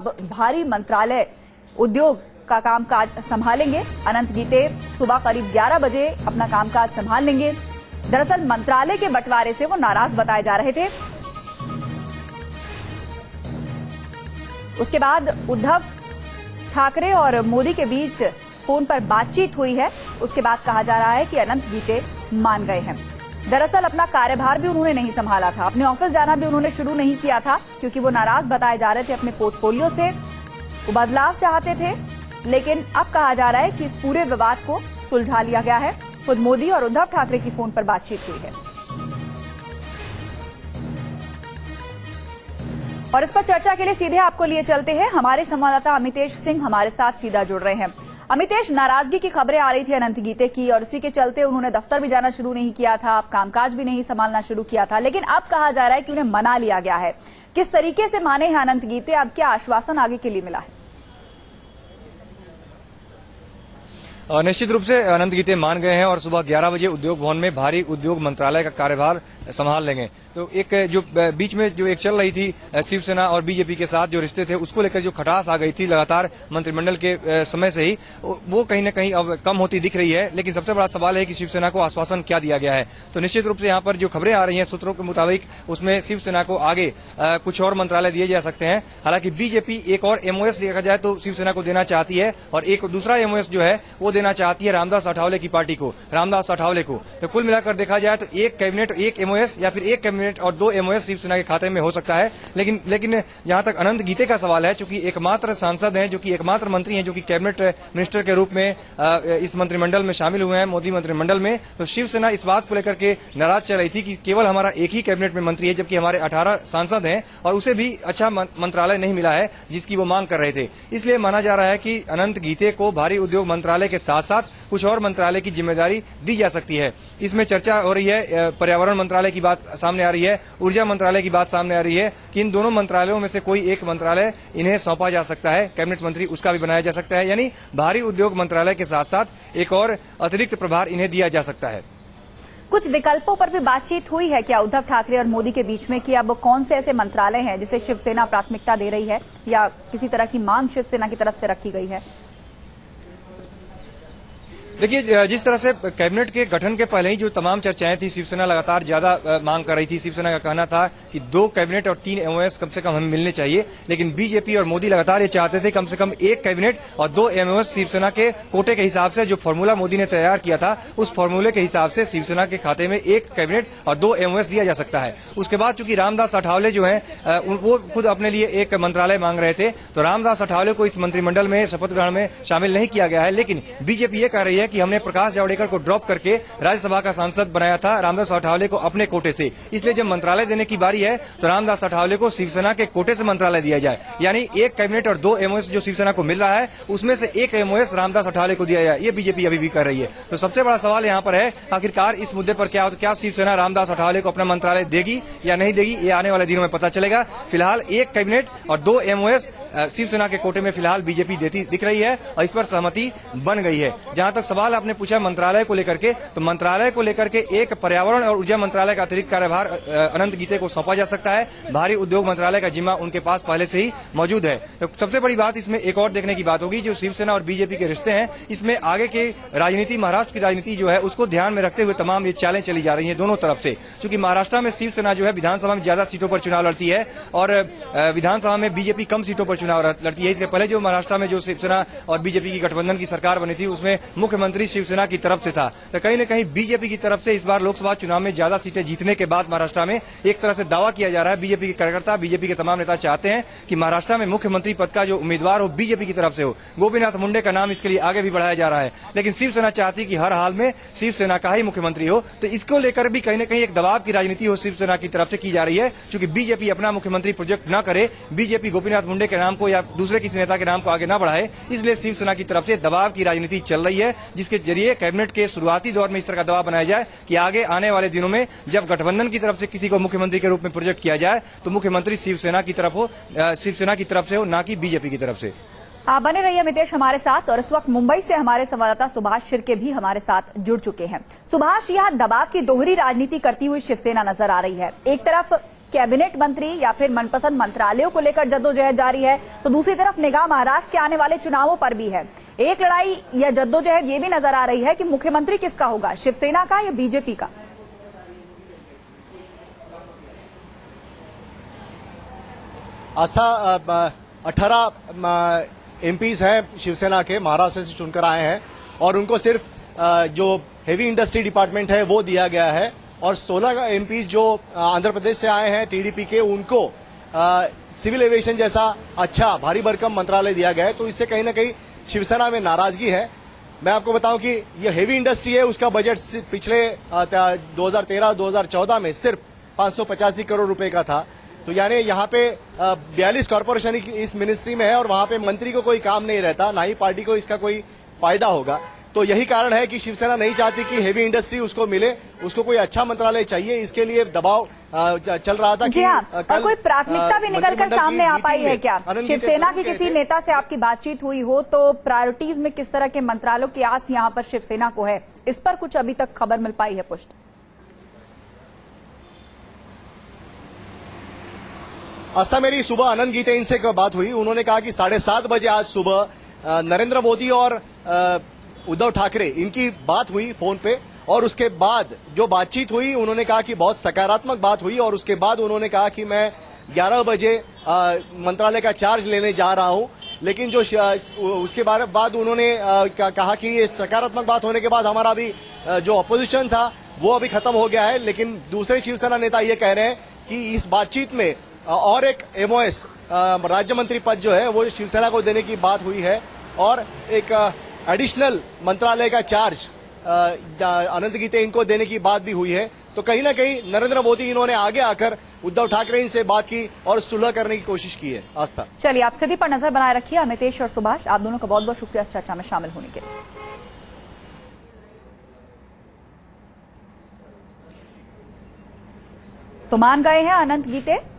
भारी मंत्रालय उद्योग का कामकाज संभालेंगे। अनंत गीते सुबह करीब 11 बजे अपना कामकाज संभाल लेंगे। दरअसल मंत्रालय के बंटवारे से वो नाराज बताए जा रहे थे। उसके बाद उद्धव ठाकरे और मोदी के बीच फोन पर बातचीत हुई है। उसके बाद कहा जा रहा है कि अनंत गीते मान गए हैं। दरअसल अपना कार्यभार भी उन्होंने नहीं संभाला था, अपने ऑफिस जाना भी उन्होंने शुरू नहीं किया था, क्योंकि वो नाराज बताए जा रहे थे अपने पोर्टफोलियो से। वो बदलाव चाहते थे, लेकिन अब कहा जा रहा है कि इस पूरे विवाद को सुलझा लिया गया है। खुद मोदी और उद्धव ठाकरे की फोन पर बातचीत हुई है। और इस पर चर्चा के लिए सीधे आपको लिए चलते हैं। हमारे संवाददाता अमितेश सिंह हमारे साथ सीधा जुड़ रहे हैं। अमितेश, नाराजगी की खबरें आ रही थी अनंत गीते की, और उसी के चलते उन्होंने दफ्तर भी जाना शुरू नहीं किया था, अब कामकाज भी नहीं संभालना शुरू किया था, लेकिन अब कहा जा रहा है कि उन्हें मना लिया गया है। किस तरीके से माने हैं अनंत गीते? अब क्या आश्वासन आगे के लिए मिला है? निश्चित रूप से अनंत गीते मान गए हैं और सुबह 11 बजे उद्योग भवन में भारी उद्योग मंत्रालय का कार्यभार संभाल लेंगे। तो एक जो बीच में जो एक चल रही थी शिवसेना और बीजेपी के साथ जो रिश्ते थे, उसको लेकर जो खटास आ गई थी लगातार मंत्रिमंडल के समय से ही, वो कहीं न कहीं अब कम होती दिख रही है। लेकिन सबसे बड़ा सवाल है कि शिवसेना को आश्वासन क्या दिया गया है। तो निश्चित रूप से यहाँ पर जो खबरें आ रही हैं सूत्रों के मुताबिक, उसमें शिवसेना को आगे कुछ और मंत्रालय दिए जा सकते हैं। हालांकि बीजेपी एक और एमओएस देखा जाए तो शिवसेना को देना चाहती है, और एक दूसरा एमओएस जो है वो देना चाहती है रामदास अठावले की पार्टी को, रामदास अठावले को। तो कुल मिलाकर देखा जाए तो एक कैबिनेट, एक एमओएस, या फिर एक कैबिनेट और 2 एमओएस शिवसेना के खाते में हो सकता है। लेकिन जहां तक अनंत गीते का सवाल है, चूंकि एकमात्र सांसद हैं, जो कि एकमात्र मंत्री हैं जो कि कैबिनेट मिनिस्टर के रूप में इस मंत्रिमंडल में शामिल हुए हैं, मोदी मंत्रिमंडल में, तो शिवसेना इस बात को लेकर के नाराज चल रही थी कि केवल हमारा एक ही कैबिनेट में मंत्री है, जबकि हमारे 18 सांसद हैं और उसे भी अच्छा मंत्रालय नहीं मिला है जिसकी वो मांग कर रहे थे। इसलिए माना जा रहा है कि अनंत गीते को भारी उद्योग मंत्रालय के साथ साथ कुछ और मंत्रालय की जिम्मेदारी दी जा सकती है। इसमें चर्चा हो रही है, पर्यावरण मंत्रालय की बात सामने आ रही है, ऊर्जा मंत्रालय की बात सामने आ रही है कि इन दोनों मंत्रालयों में से कोई एक मंत्रालय इन्हें सौंपा जा सकता है, कैबिनेट मंत्री उसका भी बनाया जा सकता है। यानी भारी उद्योग मंत्रालय के साथ साथ एक और अतिरिक्त प्रभार इन्हें दिया जा सकता है। कुछ विकल्पों पर भी बातचीत हुई है क्या उद्धव ठाकरे और मोदी के बीच में, कि अब कौन से ऐसे मंत्रालय हैं जिसे शिवसेना प्राथमिकता दे रही है, या किसी तरह की मांग शिवसेना की तरफ से रखी गई है? देखिए, जिस तरह से कैबिनेट के गठन के पहले ही जो तमाम चर्चाएं थी, शिवसेना लगातार ज्यादा मांग कर रही थी। शिवसेना का कहना था कि 2 कैबिनेट और 3 एमओएस कम से कम हमें मिलने चाहिए, लेकिन बीजेपी और मोदी लगातार ये चाहते थे कम से कम 1 कैबिनेट और 2 एमओएस शिवसेना के कोटे के हिसाब से, जो फॉर्मूला मोदी ने तैयार किया था, उस फॉर्मूले के हिसाब से शिवसेना के खाते में 1 कैबिनेट और 2 एमओएस दिया जा सकता है। उसके बाद चूंकि रामदास अठावले जो है वो खुद अपने लिए एक मंत्रालय मांग रहे थे, तो रामदास अठावले को इस मंत्रिमंडल में शपथ ग्रहण में शामिल नहीं किया गया है। लेकिन बीजेपी ये कह रही है कि हमने प्रकाश जावड़ेकर को ड्रॉप करके राज्यसभा का सांसद बनाया था रामदास अठावले को अपने कोटे से, इसलिए जब मंत्रालय देने की बारी है तो रामदास अठावले को शिवसेना के कोटे से मंत्रालय दिया जाए। यानी 1 कैबिनेट और 2 एमओएस जो शिवसेना को मिल रहा है, उसमें से 1 एमओएस रामदास अठावले को दिया जाए, ये बीजेपी अभी भी कर रही है। तो सबसे बड़ा सवाल यहाँ पर है आखिरकार इस मुद्दे पर क्या हो, क्या शिवसेना रामदास अठावले को अपना मंत्रालय देगी या नहीं देगी, ये आने वाले दिनों में पता चलेगा। फिलहाल 1 कैबिनेट और 2 एमओएस शिवसेना के कोटे में फिलहाल बीजेपी देती दिख रही है, और इस पर सहमति बन गई है। जहां तक सवाल आपने पूछा मंत्रालय को लेकर के, तो मंत्रालय को लेकर के एक पर्यावरण और ऊर्जा मंत्रालय का अतिरिक्त कार्यभार अनंत गीते को सौंपा जा सकता है। भारी उद्योग मंत्रालय का जिम्मा उनके पास पहले से ही मौजूद है। तो सबसे बड़ी बात इसमें एक और देखने की बात होगी, जो शिवसेना और बीजेपी के रिश्ते हैं, इसमें आगे के राजनीति, महाराष्ट्र की राजनीति जो है उसको ध्यान में रखते हुए तमाम ये चालें चली जा रही है दोनों तरफ से। क्योंकि महाराष्ट्र में शिवसेना जो है विधानसभा में ज्यादा सीटों पर चुनाव लड़ती है, और विधानसभा में बीजेपी कम सीटों पर चुनाव लड़ती है। इसके पहले जो महाराष्ट्र में जो शिवसेना और बीजेपी की गठबंधन की सरकार बनी थी, उसमें मुख्यमंत्री शिवसेना की तरफ से था। तो कहीं न कहीं बीजेपी की तरफ से इस बार लोकसभा चुनाव में ज्यादा सीटें जीतने के बाद महाराष्ट्र में एक तरह से दावा किया जा रहा है, बीजेपी के कार्यकर्ता, बीजेपी के तमाम नेता चाहते हैं कि महाराष्ट्र में मुख्यमंत्री पद का जो उम्मीदवार हो बीजेपी की तरफ से हो। गोपीनाथ मुंडे का नाम इसके लिए आगे भी बढ़ाया जा रहा है, लेकिन शिवसेना चाहती कि हर हाल में शिवसेना का ही मुख्यमंत्री हो। तो इसको लेकर भी कहीं न कहीं एक दबाव की राजनीति हो शिवसेना की तरफ से की जा रही है, क्योंकि बीजेपी अपना मुख्यमंत्री प्रोजेक्ट न करे, बीजेपी गोपीनाथ मुंडे के नाम को या दूसरे किसी नेता के नाम को आगे न बढ़ाए, इसलिए शिवसेना की तरफ से दबाव की राजनीति चल रही है, जिसके जरिए कैबिनेट के शुरुआती दौर में इस तरह का दबाव बनाया जाए कि आगे आने वाले दिनों में जब गठबंधन की तरफ से किसी को मुख्यमंत्री के रूप में प्रोजेक्ट किया जाए तो मुख्यमंत्री शिवसेना की तरफ से हो, ना कि बीजेपी की तरफ से। आप बने रहिए अमितेश हमारे साथ। और इस वक्त मुंबई से हमारे संवाददाता सुभाष शिर्के भी हमारे साथ जुड़ चुके हैं। सुभाष, यह दबाव की दोहरी राजनीति करती हुई शिवसेना नजर आ रही है। एक तरफ कैबिनेट मंत्री या फिर मनपसंद मंत्रालयों को लेकर जद्दोजहद जारी है, तो दूसरी तरफ निगाह महाराष्ट्र के आने वाले चुनावों पर भी है। एक लड़ाई या जद्दोजहद ये भी नजर आ रही है कि मुख्यमंत्री किसका होगा, शिवसेना का या बीजेपी का। आस्था 18 एमपीज हैं शिवसेना के, महाराष्ट्र से चुनकर आए हैं और उनको सिर्फ जो हेवी इंडस्ट्री डिपार्टमेंट है वो दिया गया है और 16 एमपीज जो आंध्र प्रदेश से आए हैं टीडीपी के, उनको सिविल एविएशन जैसा अच्छा भारी भरकम मंत्रालय दिया गया है। तो इससे कहीं ना कहीं शिवसेना में नाराजगी है। मैं आपको बताऊं कि ये हेवी इंडस्ट्री है, उसका बजट पिछले 2013-2014 में सिर्फ 585 करोड़ रुपए का था। तो यानी यहाँ पे 42 कॉर्पोरेशन इस मिनिस्ट्री में है और वहां पे मंत्री को कोई काम नहीं रहता, ना ही पार्टी को इसका कोई फायदा होगा। तो यही कारण है कि शिवसेना नहीं चाहती कि हेवी इंडस्ट्री उसको मिले, उसको कोई अच्छा मंत्रालय चाहिए। इसके लिए दबाव चल रहा था कि कल कोई प्राथमिकता भी निकलकर सामने आ पाई है क्या? शिवसेना के किसी नेता से आपकी बातचीत हुई हो तो प्रायोरिटीज में किस तरह के मंत्रालयों की आस यहाँ पर शिवसेना को है, इस पर कुछ अभी तक खबर मिल पाई है पुष्ट? आस्था, मेरी सुबह आनंद गीते इनसे बात हुई। उन्होंने कहा कि 7:30 बजे आज सुबह नरेंद्र मोदी और उद्धव ठाकरे इनकी बात हुई फोन पे और उसके बाद जो बातचीत हुई उन्होंने कहा कि बहुत सकारात्मक बात हुई और उसके बाद उन्होंने कहा कि मैं 11 बजे मंत्रालय का चार्ज लेने जा रहा हूं। लेकिन जो उसके बाद उन्होंने कहा कि ये सकारात्मक बात होने के बाद हमारा अभी जो अपोजिशन था वो अभी खत्म हो गया है। लेकिन दूसरे शिवसेना नेता ये कह रहे हैं कि इस बातचीत में और एक एमओएस राज्य मंत्री पद जो है वो शिवसेना को देने की बात हुई है और एक एडिशनल मंत्रालय का चार्ज आनंद गीते इनको देने की बात भी हुई है। तो कहीं ना कहीं नरेंद्र मोदी इन्होंने आगे आकर उद्धव ठाकरे इनसे बात की और सुलह करने की कोशिश की है। आस्था, चलिए आप स्थिति पर नजर बनाए रखिए। अमितेश और सुभाष, आप दोनों का बहुत बहुत शुक्रिया इस चर्चा में शामिल होने के लिए। तो मान गए हैं आनंद गीते।